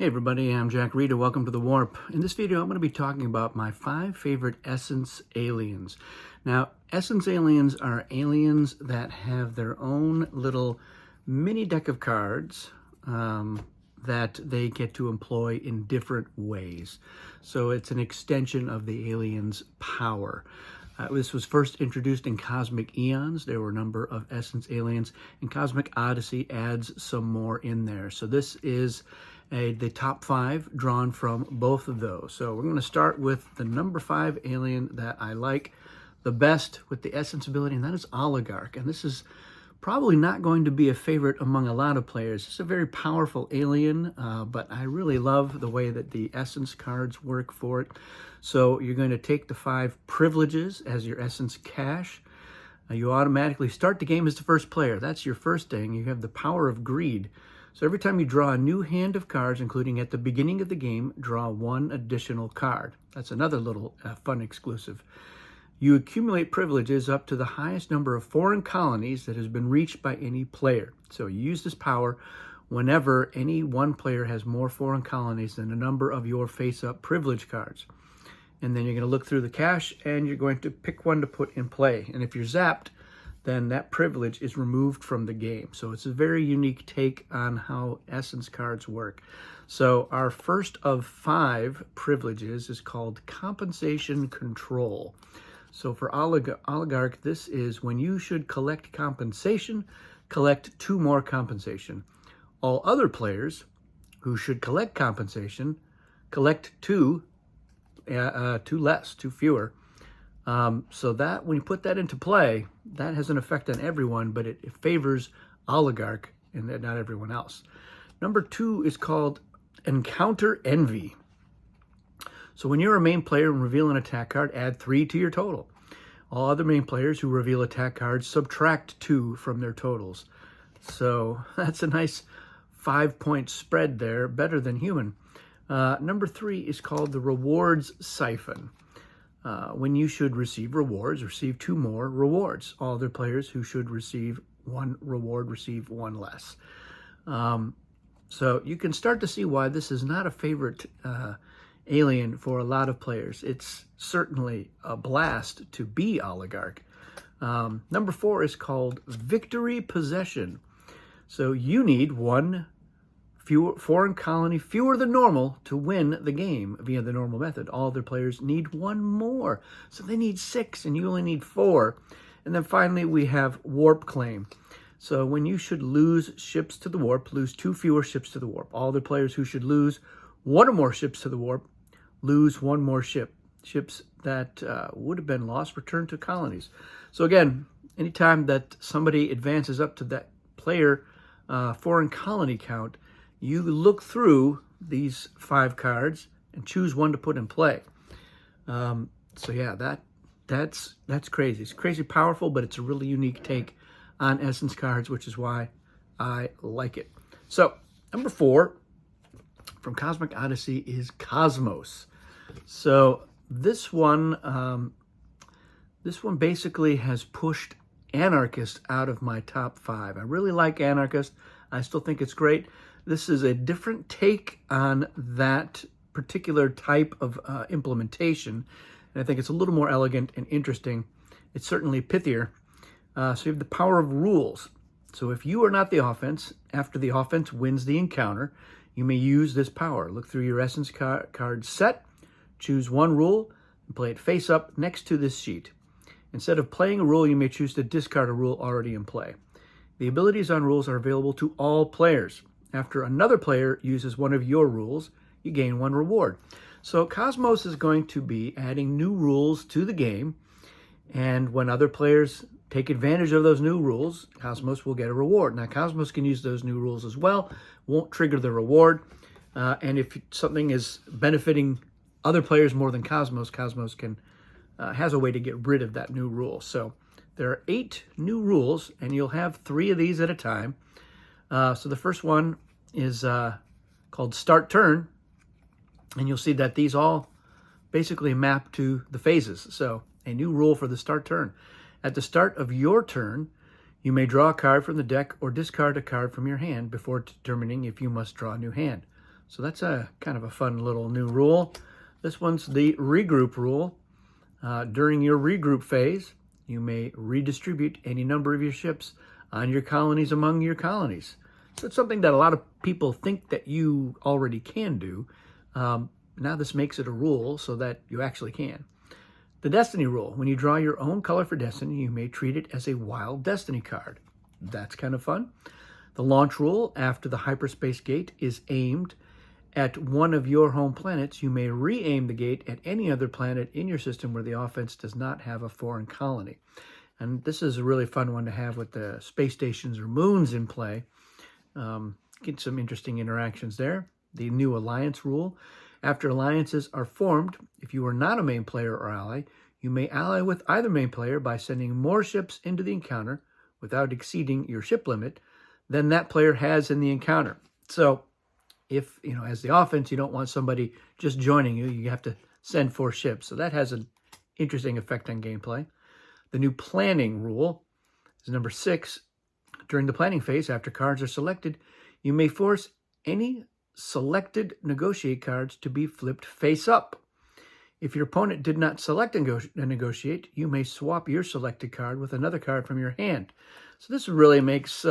Hey everybody, I'm Jack Reed and welcome to The Warp. In this video I'm going to be talking about my 5 favorite Essence aliens. Now, Essence aliens are aliens that have their own little mini deck of cards that they get to employ in different ways. So it's an extension of the alien's power. This was first introduced in Cosmic Eons. There were a number of Essence aliens, and Cosmic Odyssey adds some more in there. So this is the top 5 drawn from both of those. So we're going to start with the number 5 alien that I like the best with the Essence ability, and that is Oligarch. And this is probably not going to be a favorite among a lot of players. It's a very powerful alien, but I really love the way that the Essence cards work for it. So you're going to take the 5 privileges as your Essence cash. You automatically start the game as the first player. That's your first thing. You have the power of greed. So every time you draw a new hand of cards, including at the beginning of the game, draw 1 additional card. That's another little fun exclusive. You accumulate privileges up to the highest number of foreign colonies that has been reached by any player. So you use this power whenever any one player has more foreign colonies than the number of your face-up privilege cards. And then you're going to look through the cache and you're going to pick one to put in play. And if you're zapped, then that privilege is removed from the game. So it's a very unique take on how Essence cards work. So our first of 5 privileges is called Compensation Control. So for Oligarch, this is when you should collect compensation, collect 2 more compensation. All other players who should collect compensation, collect 2 less, 2 fewer. So that when you put that into play, that has an effect on everyone, but it favors Oligarch and not everyone else. Number 2 is called Encounter Envy. So when you're a main player and reveal an attack card, add 3 to your total. All other main players who reveal attack cards subtract 2 from their totals. So that's a nice 5-point spread there, better than human. Number 3 is called the Rewards Siphon. When you should receive rewards, receive 2 more rewards. All other players who should receive 1 reward receive 1 less. So you can start to see why this is not a favorite alien for a lot of players. It's certainly a blast to be Oligarch. Number 4 is called Victory Possession. So you need 1 foreign colony fewer than normal to win the game via the normal method. All other players need 1 more. So they need 6 and you only need 4. And then finally we have Warp Claim. So when you should lose ships to the warp, lose 2 fewer ships to the warp. All other players who should lose 1 or more ships to the warp, lose 1 more ship. Ships that would have been lost return to colonies. So again, anytime that somebody advances up to that player foreign colony count, you look through these 5 cards and choose 1 to put in play. So yeah, that's crazy. It's crazy powerful, but it's a really unique take on Essence cards, which is why I like it. So number 4 from Cosmic Odyssey is Cosmos. So this one basically has pushed Anarchist out of my top 5. I really like Anarchist. I still think it's great. This is a different take on that particular type of implementation. And I think it's a little more elegant and interesting. It's certainly pithier. So you have the power of rules. So if you are not the offense, after the offense wins the encounter, you may use this power. Look through your Essence card set, choose 1 rule, and play it face up next to this sheet. Instead of playing a rule, you may choose to discard a rule already in play. The abilities on rules are available to all players. After another player uses one of your rules, you gain 1 reward. So Cosmos is going to be adding new rules to the game, and when other players take advantage of those new rules, Cosmos will get a reward. Now, Cosmos can use those new rules as well, won't trigger the reward, and if something is benefiting other players more than Cosmos, Cosmos can has a way to get rid of that new rule. So there are 8 new rules, and you'll have 3 of these at a time. So the first one is called Start Turn, and you'll see that these all basically map to the phases. So a new rule for the Start Turn. At the start of your turn, you may draw a card from the deck or discard a card from your hand before determining if you must draw a new hand. So that's a kind of a fun little new rule. This one's the regroup rule. During your regroup phase, you may redistribute any number of your ships on your colonies among your colonies. So it's something that a lot of people think that you already can do. Now this makes it a rule so that you actually can. The Destiny rule. When you draw your own color for Destiny, you may treat it as a wild Destiny card. That's kind of fun. The launch rule. After the hyperspace gate is aimed at one of your home planets, you may re-aim the gate at any other planet in your system where the offense does not have a foreign colony. And this is a really fun one to have with the space stations or moons in play. Get some interesting interactions there. The new alliance rule. After alliances are formed, if you are not a main player or ally, you may ally with either main player by sending more ships into the encounter without exceeding your ship limit than that player has in the encounter. So if, as the offense, you don't want somebody just joining you, you have to send 4 ships. So that has an interesting effect on gameplay. The new planning rule is number 6. During the planning phase, after cards are selected, you may force any selected negotiate cards to be flipped face up. If your opponent did not select negotiate, you may swap your selected card with another card from your hand. So this really makes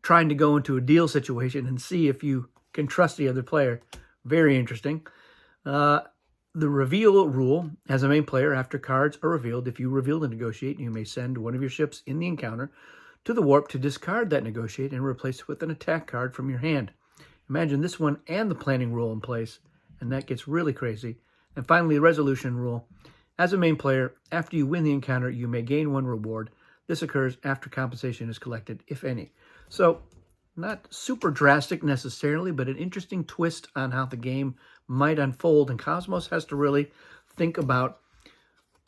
trying to go into a deal situation and see if you can trust the other player very interesting. The reveal rule. As a main player, after cards are revealed, if you reveal the negotiate, you may send one of your ships in the encounter to the warp to discard that negotiate and replace it with an attack card from your hand. Imagine this one and the planning rule in place, and that gets really crazy. And finally, the resolution rule. As a main player, after you win the encounter, you may gain 1 reward. This occurs after compensation is collected, if any. So, not super drastic necessarily, but an interesting twist on how the game might unfold. And Cosmos has to really think about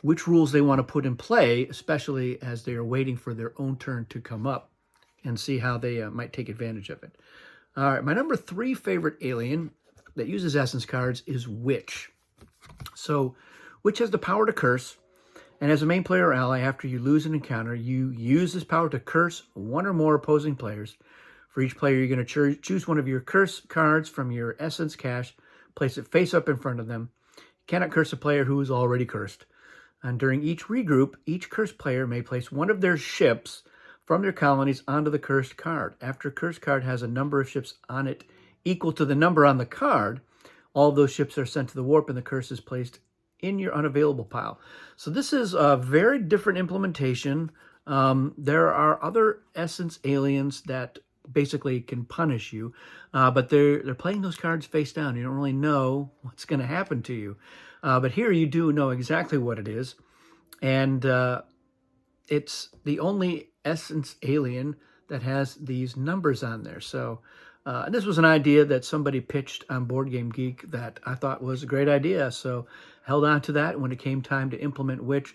which rules they want to put in play, especially as they are waiting for their own turn to come up, and see how they might take advantage of it. All right, my number 3 favorite alien that uses essence cards is Witch. So, Witch has the power to curse, and as a main player or ally, after you lose an encounter, you use this power to curse one or more opposing players. For each player, you're going to choose one of your curse cards from your essence cache, place it face up in front of them. You cannot curse a player who is already cursed. And during each regroup, each cursed player may place one of their ships from their colonies onto the cursed card. After a cursed card has a number of ships on it equal to the number on the card, all of those ships are sent to the warp and the curse is placed in your unavailable pile. So this is a very different implementation. There are other essence aliens that basically can punish you, but they're playing those cards face down. You don't really know what's going to happen to you. But here you do know exactly what it is. And it's the only essence alien that has these numbers on there. So this was an idea that somebody pitched on Board Game Geek that I thought was a great idea. So held on to that. When it came time to implement Witch,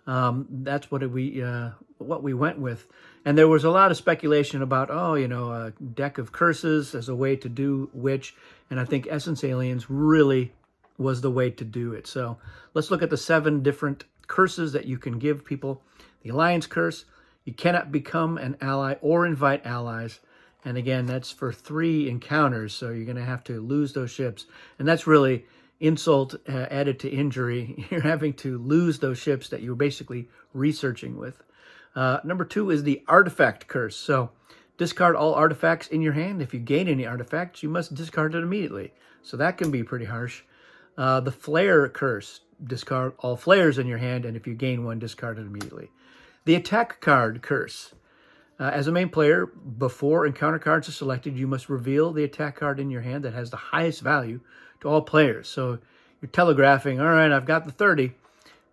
that's what we went with. And there was a lot of speculation about, a deck of curses as a way to do Witch. And I think Essence Aliens really was the way to do it. So let's look at the 7 different curses that you can give people. The Alliance Curse. You cannot become an ally or invite allies. And again, that's for 3 encounters. So you're going to have to lose those ships. And that's really insult added to injury. You're having to lose those ships that you're basically researching with. Number 2 is the Artifact Curse. So discard all artifacts in your hand. If you gain any artifacts, you must discard it immediately. So that can be pretty harsh. The Flare Curse. Discard all flares in your hand, and if you gain 1, discard it immediately. The Attack Card Curse. As a main player, before encounter cards are selected, you must reveal the attack card in your hand that has the highest value to all players. So you're telegraphing, all right, I've got the 30.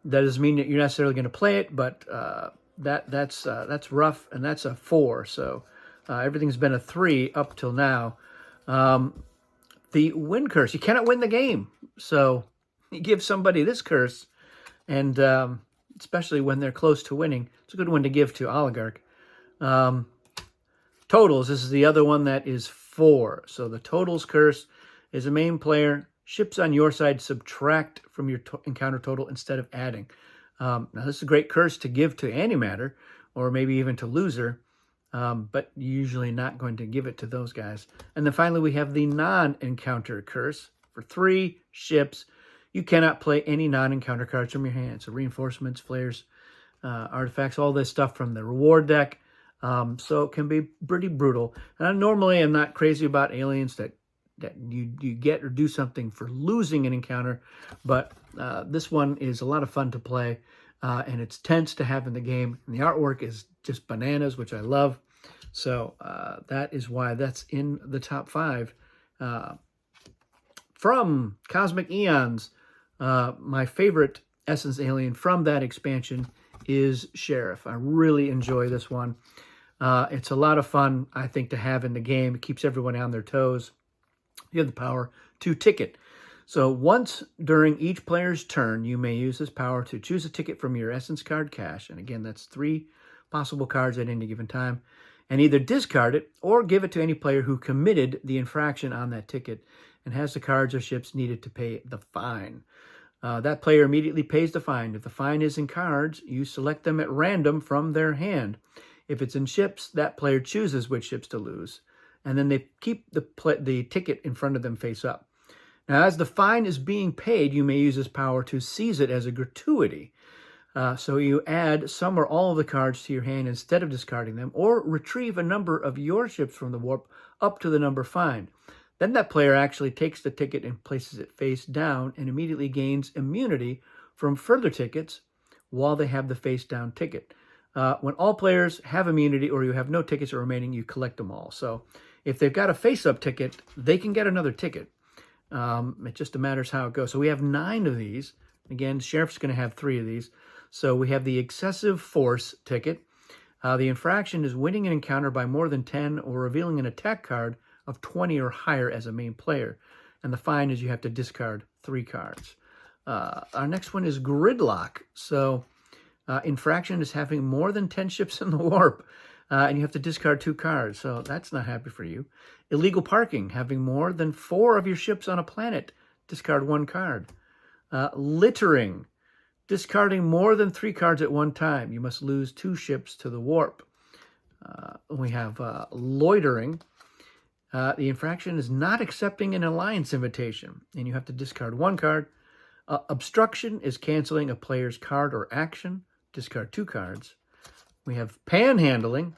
That doesn't mean that you're necessarily going to play it, but that's rough, and that's a 4. So everything's been a 3 up till now. The Win Curse. You cannot win the game. So you give somebody this curse, and especially when they're close to winning, it's a good one to give to Oligarch. Totals. This is the other one that is 4. So the Totals Curse is a main player. Ships on your side subtract from your encounter total instead of adding. Now, this is a great curse to give to antimatter, or maybe even to loser. but usually not going to give it to those guys. And then finally, we have the non-encounter curse. For 3 ships, you cannot play any non-encounter cards from your hand. So reinforcements, flares, artifacts, all this stuff from the reward deck. So it can be pretty brutal. And normally I'm not crazy about aliens that you get or do something for losing an encounter, but this one is a lot of fun to play, and it's tense to have in the game. And the artwork is just bananas, which I love. So that is why that's in the top 5. From Cosmic Eons, my favorite Essence Alien from that expansion is Sheriff. I really enjoy this one. It's a lot of fun, I think, to have in the game. It keeps everyone on their toes. You have the power to ticket. So once during each player's turn, you may use this power to choose a ticket from your Essence card cache. And again, that's 3 possible cards at any given time. And either discard it or give it to any player who committed the infraction on that ticket and has the cards or ships needed to pay the fine. That player immediately pays the fine. If the fine is in cards, you select them at random from their hand. If it's in ships, that player chooses which ships to lose. And then they keep the ticket in front of them face up. Now, as the fine is being paid, you may use this power to seize it as a gratuity. So you add some or all of the cards to your hand instead of discarding them, or retrieve a number of your ships from the warp up to the number fined. Then that player actually takes the ticket and places it face down and immediately gains immunity from further tickets while they have the face down ticket. When all players have immunity or you have no tickets remaining, you collect them all. So if they've got a face-up ticket, they can get another ticket. It just matters how it goes. So we have 9 of these. Again, Sheriff's going to have 3 of these. So we have the excessive force ticket. The infraction is winning an encounter by more than 10 or revealing an attack card of 20 or higher as a main player. And the fine is you have to discard 3 cards. Our next one is Gridlock. So infraction is having more than 10 ships in the warp, and you have to discard 2 cards. So that's not happy for you. Illegal parking, having more than 4 of your ships on a planet, discard 1 card. Littering, discarding more than 3 cards at one time. You must lose 2 ships to the warp. We have loitering. The infraction is not accepting an alliance invitation, and you have to discard 1 card. Obstruction is canceling a player's card or action. Discard 2 cards. We have panhandling.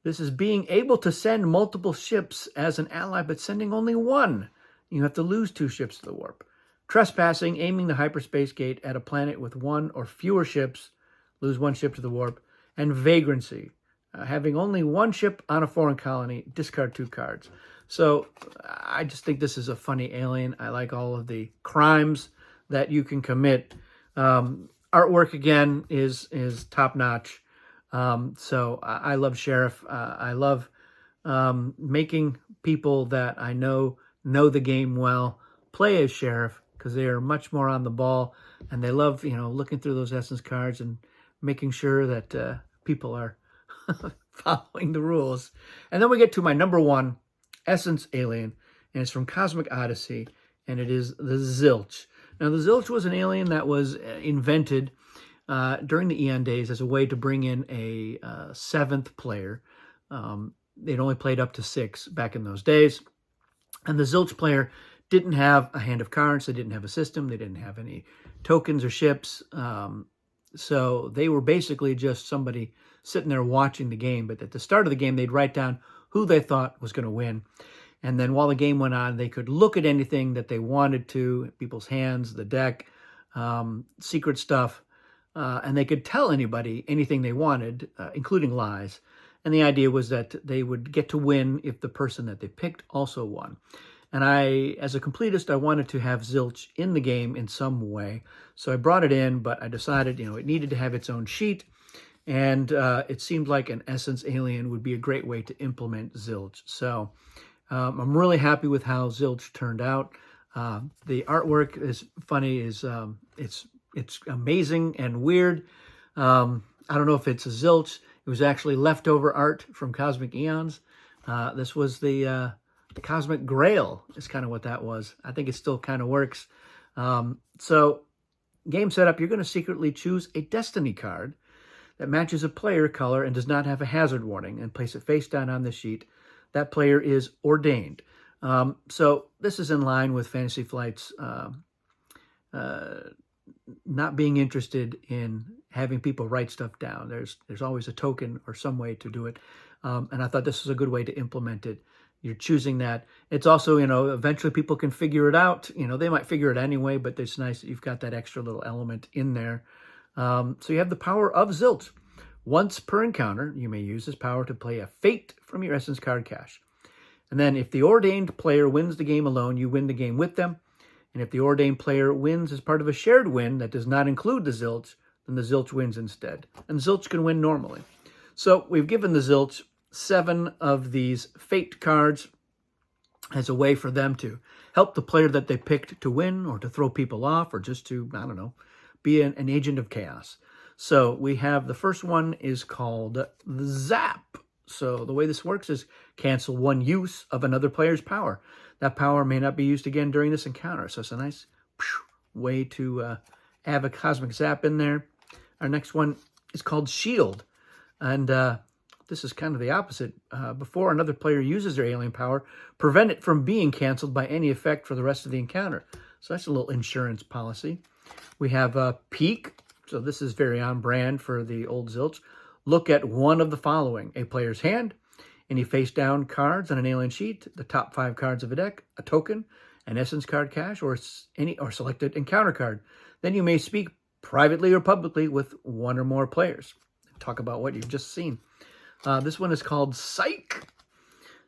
This is being able to send multiple ships as an ally, but sending only 1. You have to lose 2 ships to the warp. Trespassing, aiming the hyperspace gate at a planet with 1 or fewer ships, lose 1 ship to the warp. And vagrancy, having only 1 ship on a foreign colony, discard 2 cards. So I just think this is a funny alien. I like all of the crimes that you can commit. Artwork, again, is top-notch. So I love Sheriff. I love making people that I know the game well play as Sheriff, because they are much more on the ball, and they love, looking through those Essence cards and making sure that people are following the rules. And then we get to my number 1 Essence alien, and it's from Cosmic Odyssey, and it is the Zilch. Now, the Zilch was an alien that was invented during the Eon days as a way to bring in a 7th player. They'd only played up to 6 back in those days. And the Zilch player didn't have a hand of cards. They didn't have a system. They didn't have any tokens or ships. So they were basically just somebody sitting there watching the game. But at the start of the game, they'd write down who they thought was going to win. And then while the game went on, they could look at anything that they wanted to, people's hands, the deck, secret stuff, and they could tell anybody anything they wanted, including lies. And the idea was that they would get to win if the person that they picked also won. And I, as a completist, I wanted to have Zilch in the game in some way. So I brought it in, but I decided, it needed to have its own sheet. And it seemed like an Essence alien would be a great way to implement Zilch. So I'm really happy with how Zilch turned out. The artwork is funny, it's amazing and weird. I don't know if it's a Zilch. It was actually leftover art from Cosmic Eons. This was the Cosmic Grail is kind of what that was. I think it still kind of works. So game setup, you're going to secretly choose a Destiny card. that matches a player color and does not have a hazard warning, and place it face down on the sheet. That player is ordained. So this is in line with Fantasy Flight's not being interested in having people write stuff down. There's always a token or some way to do it. And I thought this was a good way to implement it. You're choosing that. It's also, eventually people can figure it out. They might figure it anyway, but it's nice that you've got that extra little element in there. So you have the power of Zilch. Once per encounter, you may use this power to play a fate from your Essence card cache. And then if the ordained player wins the game alone, you win the game with them. And if the ordained player wins as part of a shared win that does not include the Zilch, then the Zilch wins instead. And Zilch can win normally. So we've given the Zilch 7 of these fate cards as a way for them to help the player that they picked to win, or to throw people off, or just to, I don't know, be an agent of chaos. So we have the first one is called the Zap. So the way this works is cancel 1 use of another player's power. That power may not be used again during this encounter. So it's a nice way to have a cosmic zap in there. Our next one is called Shield. And this is kind of the opposite. Before another player uses their alien power, prevent it from being canceled by any effect for the rest of the encounter. So that's a little insurance policy. We have Peek. So this is very on brand for the old Zilch. Look at one of the following: a player's hand, any face-down cards on an alien sheet, the top 5 cards of a deck, a token, an Essence card cache, or selected encounter card. Then you may speak privately or publicly with 1 or more players. Talk about what you've just seen. This one is called Psych.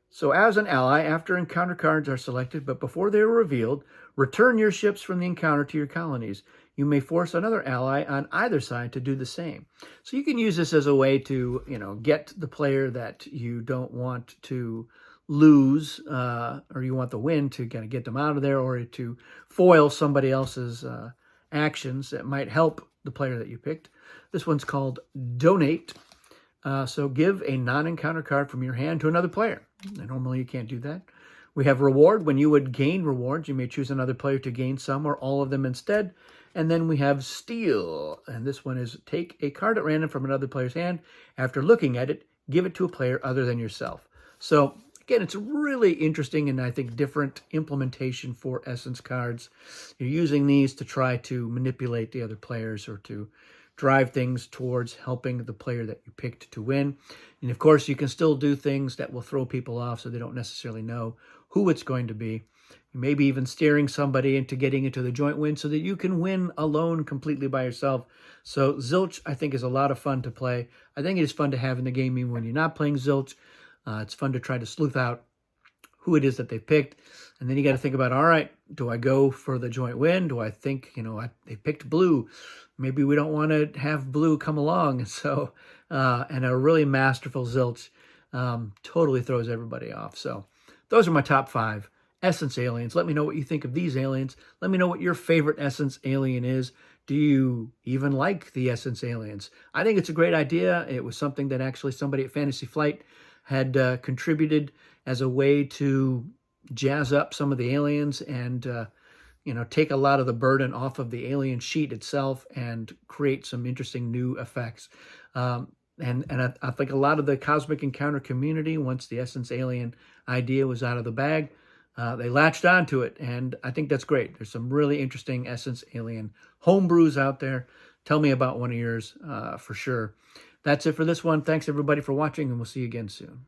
So as an ally, after encounter cards are selected, but before they are revealed, return your ships from the encounter to your colonies. You may force another ally on either side to do the same. So you can use this as a way to, get the player that you don't want to lose, or you want the win, to kind of get them out of there, or to foil somebody else's actions that might help the player that you picked. This one's called Donate. So give a non-encounter card from your hand to another player. And normally you can't do that. We have Reward. When you would gain rewards, you may choose another player to gain some or all of them instead. And then we have Steal. And this one is take a card at random from another player's hand. After looking at it, give it to a player other than yourself. So again, it's a really interesting and I think different implementation for Essence cards. You're using these to try to manipulate the other players, or to drive things towards helping the player that you picked to win. And of course, you can still do things that will throw people off so they don't necessarily know who it's going to be. Maybe even steering somebody into getting into the joint win so that you can win alone completely by yourself. So Zilch, I think, is a lot of fun to play. I think it is fun to have in the game even when you're not playing Zilch. It's fun to try to sleuth out who it is that they picked. And then you got to think about, all right, do I go for the joint win? Do I think, they picked blue. Maybe we don't want to have blue come along. So, and a really masterful Zilch totally throws everybody off. So those are my top 5 Essence aliens. Let me know what you think of these aliens. Let me know what your favorite Essence alien is. Do you even like the Essence aliens? I think it's a great idea. It was something that actually somebody at Fantasy Flight had contributed as a way to jazz up some of the aliens and, take a lot of the burden off of the alien sheet itself and create some interesting new effects. And I think a lot of the Cosmic Encounter community, once the Essence alien idea was out of the bag, they latched onto it, and I think that's great. There's some really interesting Essence alien homebrews out there. Tell me about one of yours for sure. That's it for this one. Thanks, everybody, for watching, and we'll see you again soon.